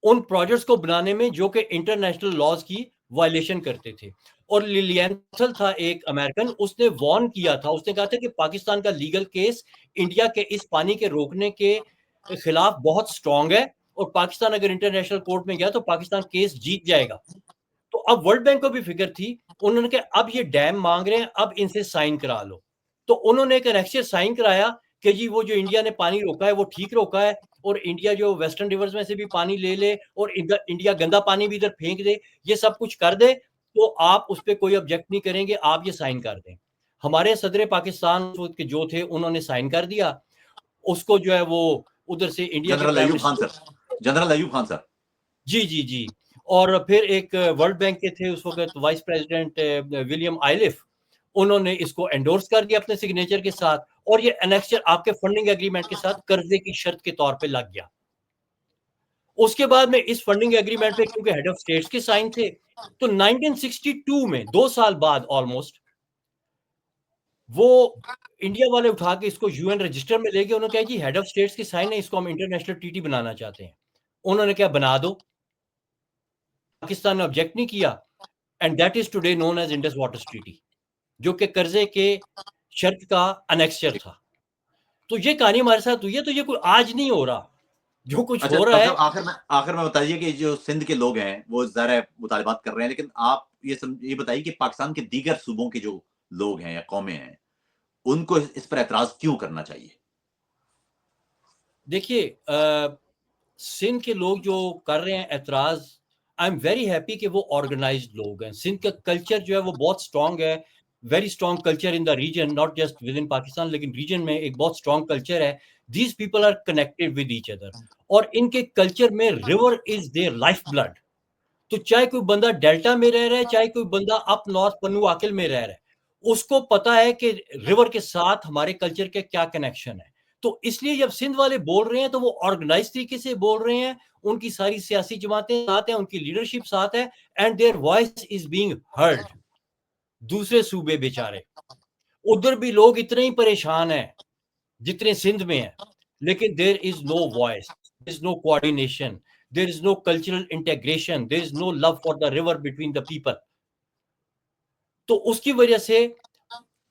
ان پروجیکٹس کو بنانے میں جو کہ انٹرنیشنل لاز کی وائلیشن کرتے تھے. اور لیلینتھل تھا ایک امریکن, اس نے وارن کیا تھا, اس نے کہا تھا کہ پاکستان کا لیگل کیس انڈیا کے اس پانی کے روکنے کے خلاف بہت سٹرونگ ہے, اور پاکستان اگر انٹرنیشنل کورٹ میں گیا تو پاکستان کیس جیت جائے گا. تو اب ورلڈ بینک کو بھی فکر تھی, انہوں نے کہا اب یہ ڈیم مانگ رہے ہیں, اب ان سے سائن کرا لو. تو انہوں نے ایک انیکسچر سائن کرایا کہ جی وہ جو انڈیا نے پانی روکا ہے وہ ٹھیک روکا ہے, اور انڈیا جو ویسٹرن ریورز میں سے بھی پانی لے لے اور انڈیا گندا پانی بھی ادھر پھینک دے, یہ سب کچھ کر دے, تو آپ اس پہ کوئی آبجیکٹ نہیں کریں گے, آپ یہ سائن کر دیں. ہمارے صدر پاکستان کے جو تھے انہوں نے سائن کر دیا, اس کو جو ہے وہ ادھر سے انڈیا کے general prime Ayub Khan minister, sir, general Ayub Khan sir, جی جی جی, اور پھر ایک ورلڈ بینک کے تھے اس وقت وائس پریزیڈنٹ ولیم آئلف, انہوں نے اس کو انڈورس کر دیا اپنے سگنیچر کے ساتھ, اور یہ انیکسچر آپ کے فنڈنگ ایگریمنٹ کے ساتھ قرضے کی شرط کے طور پہ لگ گیا. اس کے بعد میں اس فنڈنگ ایگریمنٹ پہ کیونکہ ہیڈ آف اسٹیٹس کے سائن تھے, تو 1962 میں 2 سال بعد آلموسٹ وہ انڈیا والے اٹھا کے اس کو یو این رجسٹر میں لے گئے. انہوں نے کہا جی ہیڈ آف اسٹیٹس کے سائن ہے, اس کو ہم انٹرنیشنل ٹریٹی بنانا چاہتے ہیں. انہوں نے کہا بنا دو, پاکستان نے آبجیکٹ نہیں کیا, and that is today known as Indus waters treaty, جو کہ قرضے کے شرط کا انیکسچر تھا. تو یہ کہانی ہمارے ساتھ ہوئی ہے, تو یہ کوئی آج نہیں ہو رہا, جو کچھ اچھا ہو رہا ہے. آخر میں بتائیے کہ جو سندھ کے لوگ ہیں وہ ظاہر مطالبات کر رہے ہیں, لیکن آپ یہ بتائیے کہ پاکستان کے دیگر صوبوں کے جو لوگ ہیں یا قومیں ہیں, ان کو اس پر اعتراض کیوں کرنا چاہیے؟ دیکھیے سندھ کے لوگ جو کر رہے ہیں اعتراض, آئی ایم ویری ہیپی کہ وہ آرگنائزڈ لوگ ہیں. سندھ کا کلچر جو ہے وہ بہت اسٹرانگ ہے, very strong culture in the region, not just within Pakistan, لیکن ریجن میں ایک بہت اسٹرانگ کلچر ہے. These people are connected with each other, اور ان کے کلچر میں river is their lifeblood. تو چاہے کوئی بندہ ڈیلٹا میں رہ رہا ہے, چاہے کوئی بندہ اپ نارتھ پنو آکل میں رہ رہا ہے, اس کو پتا ہے کہ ریور کے ساتھ ہمارے کلچر کے کیا کنیکشن ہے. تو اس لیے جب سندھ والے بول رہے ہیں تو وہ آرگنائز طریقے سے بول رہے ہیں, ان کی ساری سیاسی جماعتیں ساتھ ہیں, ان کی لیڈرشپ ساتھ ہے, and their voice is being heard. دوسرے صوبے بیچارے, ادھر بھی لوگ اتنے ہی پریشان ہیں جتنے سندھ میں ہیں, لیکن there is no voice, there is no coordination, there is no cultural integration, there is no love for the river between the people. تو اس کی وجہ سے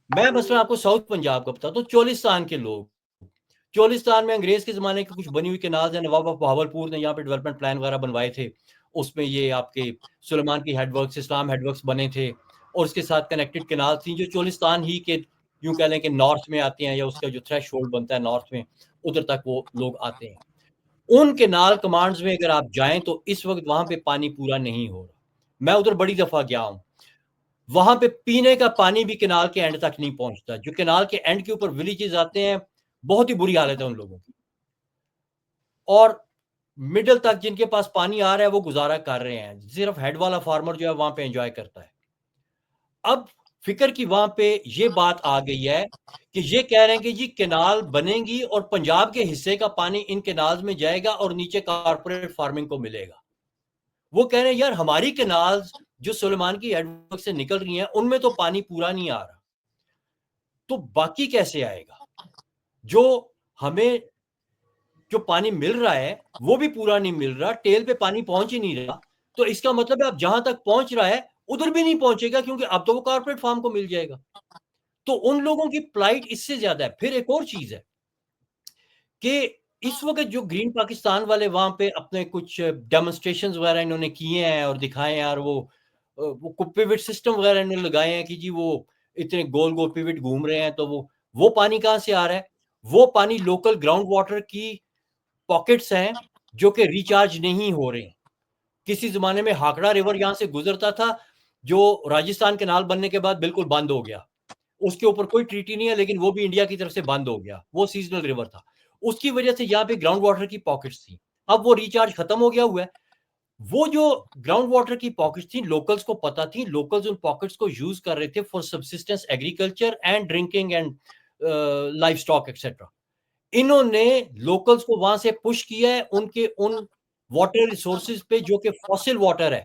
میں مثلا آپ کو ساؤتھ پنجاب کا بتاتا ہوں, چولستان کے لوگ, چولستان میں انگریز کے زمانے کی کچھ بنی ہوئی کنالز ہیں, نواب آف بہاولپور نے یہاں پہ ڈیولپمنٹ پلان وغیرہ بنوائے تھے, اس میں یہ آپ کے سلیمان کی headworks, Islam headworks بنے تھے, اور اس کے ساتھ کنیکٹڈ کنال تھیں جو چولستان ہی کے یوں کہہ لیں کہ نارتھ میں آتے ہیں, یا اس کا جو تھریش ہولڈ بنتا ہے نارتھ میں, ادھر تک وہ لوگ آتے ہیں. ان کینال کمانڈز میں اگر آپ جائیں تو اس وقت وہاں پہ پانی پورا نہیں ہو رہا. میں ادھر بڑی دفعہ گیا ہوں, وہاں پہ پینے کا پانی بھی کنال کے اینڈ تک نہیں پہنچتا. جو کنال کے اینڈ کے اوپر ولیجز آتے ہیں, بہت ہی بری حالت ہے ان لوگوں کی, اور مڈل تک جن کے پاس پانی آ رہا ہے وہ گزارا کر رہے ہیں. صرف ہیڈ والا فارمر جو ہے وہاں پہ انجوائے کرتا ہے. اب فکر کی وہاں پہ یہ بات آ گئی ہے کہ یہ کہہ رہے ہیں کہ جی کینال بنے گی اور پنجاب کے حصے کا پانی ان کینالز میں جائے گا اور نیچے کارپوریٹ فارمنگ کو ملے گا. وہ کہہ رہے ہیں یار ہماری کینالز جو سلیمان کی ہیڈ ورک سے نکل رہی ہیں ان میں تو پانی پورا نہیں آ رہا, تو باقی کیسے آئے گا؟ جو ہمیں جو پانی مل رہا ہے وہ بھی پورا نہیں مل رہا, ٹیل پہ پانی پہنچ ہی نہیں رہا. تو اس کا مطلب ہے اب جہاں تک پہنچ رہا ہے ادھر بھی نہیں پہنچے گا, کیونکہ اب تو وہ کارپوریٹ فارم کو مل جائے گا. تو ان لوگوں کی پلائٹ اس سے زیادہ ہے. پھر ایک اور چیز ہے کہ اس وقت جو گرین پاکستان والے وہاں پہ اپنے کچھ ڈیمونسٹریشنز وغیرہ انہوں نے کیے ہیں اور دکھائے ہیں, اور وہ پیوٹ سسٹم وغیرہ انہوں نے لگائے ہیں کہ جی وہ اتنے گول گول پیوٹ گھوم رہے ہیں, تو وہ پانی کہاں سے آ رہا ہے؟ وہ پانی لوکل گراؤنڈ واٹر کی پاکٹس ہیں جو کہ ریچارج نہیں ہو رہے. کسی زمانے میں ہاکڑا ریور یہاں سے گزرتا تھا, جو راجستھان کینال بننے کے بعد بالکل بند ہو گیا, اس کے اوپر کوئی ٹریٹی نہیں ہے, لیکن وہ بھی انڈیا کی طرف سے بند ہو گیا, وہ سیزنل ریور تھا. اس کی وجہ سے یہاں پہ گراؤنڈ واٹر کی پاکٹس تھیں, اب وہ ریچارج ختم ہو گیا ہوا ہے. وہ جو گراؤنڈ واٹر کی پاکٹس تھیں لوکلز کو پتا تھی, لوکلز ان پاکٹس کو یوز کر رہے تھے for subsistence agriculture and drinking and life stock etcetera. انہوں نے لوکلز کو وہاں سے پش کیا ہے ان کے ان واٹر ریسورسز پہ جو کہ فاسل واٹر ہے,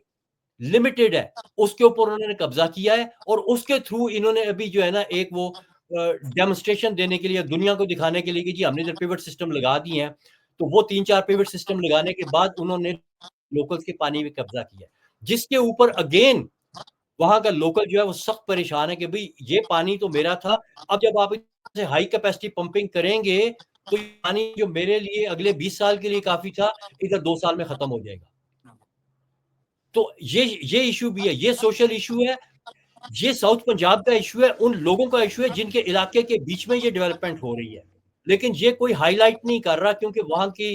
لمیٹڈ ہے, اس کے اوپر انہوں نے قبضہ کیا ہے, اور اس کے تھرو انہوں نے ابھی جو ہے نا ایک وہ ڈیمونسٹریشن دینے کے لیے, دنیا کو دکھانے کے لیے کہ جی ہم نے ادھر پیوٹ سسٹم لگا دی ہیں, تو وہ 3-4 پیوٹ سسٹم لگانے کے بعد انہوں نے لوکلز کے پانی پہ قبضہ کیا. جس کے اوپر اگین وہاں کا لوکل جو ہے وہ سخت پریشان ہے کہ بھئی یہ پانی تو میرا تھا، اب جب آپ سے ہائی کیپیسٹی پمپنگ کریں گے تو یہ پانی جو میرے لیے اگلے 20 سال کے لیے کافی تھا ادھر 2 سال میں ختم ہو جائے گا. تو یہ ایشو بھی ہے، یہ سوشل ایشو ہے، یہ ساؤتھ پنجاب کا ایشو ہے، ان لوگوں کا ایشو ہے جن کے علاقے کے بیچ میں یہ ڈیولپمنٹ ہو رہی ہے، لیکن یہ کوئی ہائی لائٹ نہیں کر رہا کیونکہ وہاں کی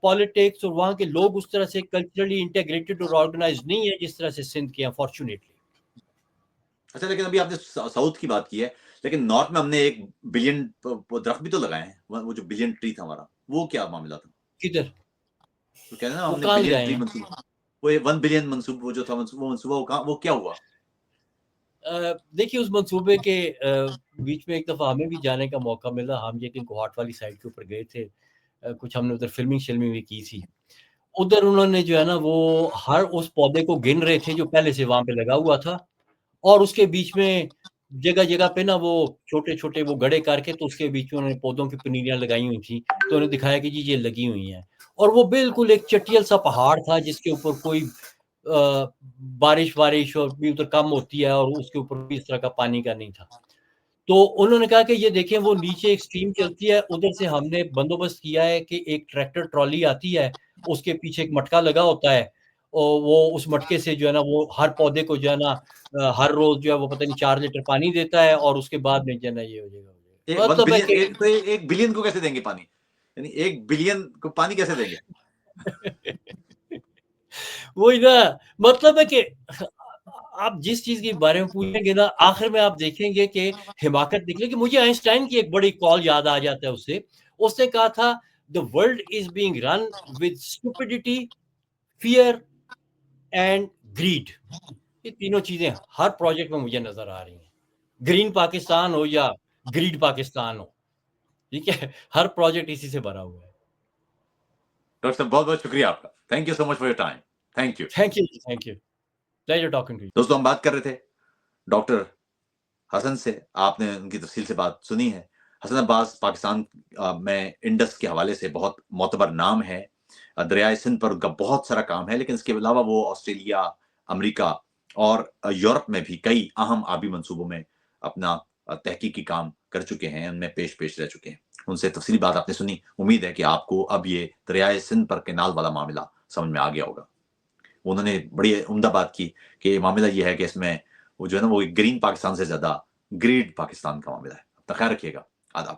پالیٹکس اور وہاں کے لوگ اس طرح سے کلچرلی انٹیگریٹڈ اور آرگنائز نہیں ہے جس طرح سے سندھ کے ہیں فارچونیٹلی. اچھا لیکن ابھی آپ نے ساؤتھ کی بات کی ہے، لیکن نارتھ میں ہم نے 1 بلین درخت بھی تو لگائے ہیں، وہ جو بلین ٹری تھا ہمارا، وہ کیا معاملہ تھا؟ کدھر تو کہتے ہیں نا وہ ہم نے کہاں بلین لگائے ٹری ہیں؟ منصوبہ، وہ 1 بلین منصوبہ جو تھا منصوبہ وہ کیا ہوا؟ دیکھیے اس منصوبے کے بیچ میں ایک دفعہ ہمیں بھی جانے کا موقع ملا، ہم لیکن کوہاٹ والی سائڈ کے اوپر گئے تھے، کچھ ہم نے ادھر فلمنگ شلمنگ بھی کی تھی. ادھر انہوں نے جو ہے نا وہ ہر اس پودے کو گن رہے تھے جو پہلے سے وہاں پہ لگا ہوا تھا، اور اس کے بیچ میں جگہ جگہ پہ نا وہ چھوٹے چھوٹے وہ گڑھے کر کے تو اس کے بیچ میں انہوں نے پودوں کی پنیریاں لگائی ہوئی تھیں، تو انہوں نے دکھایا کہ جی یہ لگی ہوئی ہیں، اور وہ بالکل ایک چٹیل سا پہاڑ تھا جس کے اوپر کوئی بارش اور بھی ادھر کم ہوتی ہے اور اس کے اوپر بھی اس طرح کا پانی کا نہیں تھا. تو انہوں نے کہا کہ یہ دیکھیں وہ نیچے ایک سٹریم چلتی ہے، ادھر سے ہم نے بندوبست کیا ہے کہ ایک ٹریکٹر ٹرالی آتی ہے، اس کے پیچھے ایک مٹکا لگا ہوتا ہے، اور وہ اس مٹکے سے جو ہے نا وہ ہر پودے کو جو ہے نا ہر روز جو ہے وہ پتہ نہیں 4 لیٹر پانی دیتا ہے، اور اس کے بعد میں جو ہے نا یہ ہو جائے گا. 1 مطلب ہے بلین، کہ 1 بلین کو کیسے دیں گے پانی؟ یعنی 1 بلین کو پانی کیسے دیں گے؟ وہی نا، مطلب ہے کہ آپ جس چیز کے بارے میں پوچھیں گے نا آخر میں آپ دیکھیں گے کہ حماقت نکلے گی. مجھے آئنسٹائن کی ایک بڑی کال یاد آ جاتا ہے اس نے کہا تھا the world is being run with stupidity, fear and greed. یہ تینوں چیزیں ہر پروجیکٹ میں مجھے نظر آ رہی ہیں، گرین پاکستان ہو یا گریڈ پاکستان ہو، ٹھیک ہے، ہر پروجیکٹ اسی سے بھرا ہوا ہے. ڈاکٹر صاحب بہت بہت شکریہ آپ کا، thank you so much for your time, thank you. Thank you pleasure talking to you. دوستوں ہم بات کر رہے تھے ڈاکٹر حسن سے، آپ نے ان کی تفصیل سے بات سنی ہے. حسن عباس پاکستان میں انڈس کے حوالے سے بہت معتبر نام ہے، دریائے سندھ پر ان کا بہت سارا کام ہے، لیکن اس کے علاوہ وہ آسٹریلیا، امریکہ اور یورپ میں بھی کئی اہم آبی منصوبوں میں اپنا تحقیقی کام کر چکے ہیں، ان میں پیش رہ چکے ہیں. ان سے تفصیلی بات آپ نے سنی، امید ہے کہ آپ کو اب یہ دریائے سندھ پر کینال والا معاملہ سمجھ میں آ گیا ہوگا. انہوں نے بڑی عمدہ بات کی کہ معاملہ یہ ہے کہ اس میں وہ جو ہے نا وہ گرین پاکستان سے زیادہ گریڈ پاکستان کا معاملہ ہے. اپنا خیال رکھیے گا. آداب.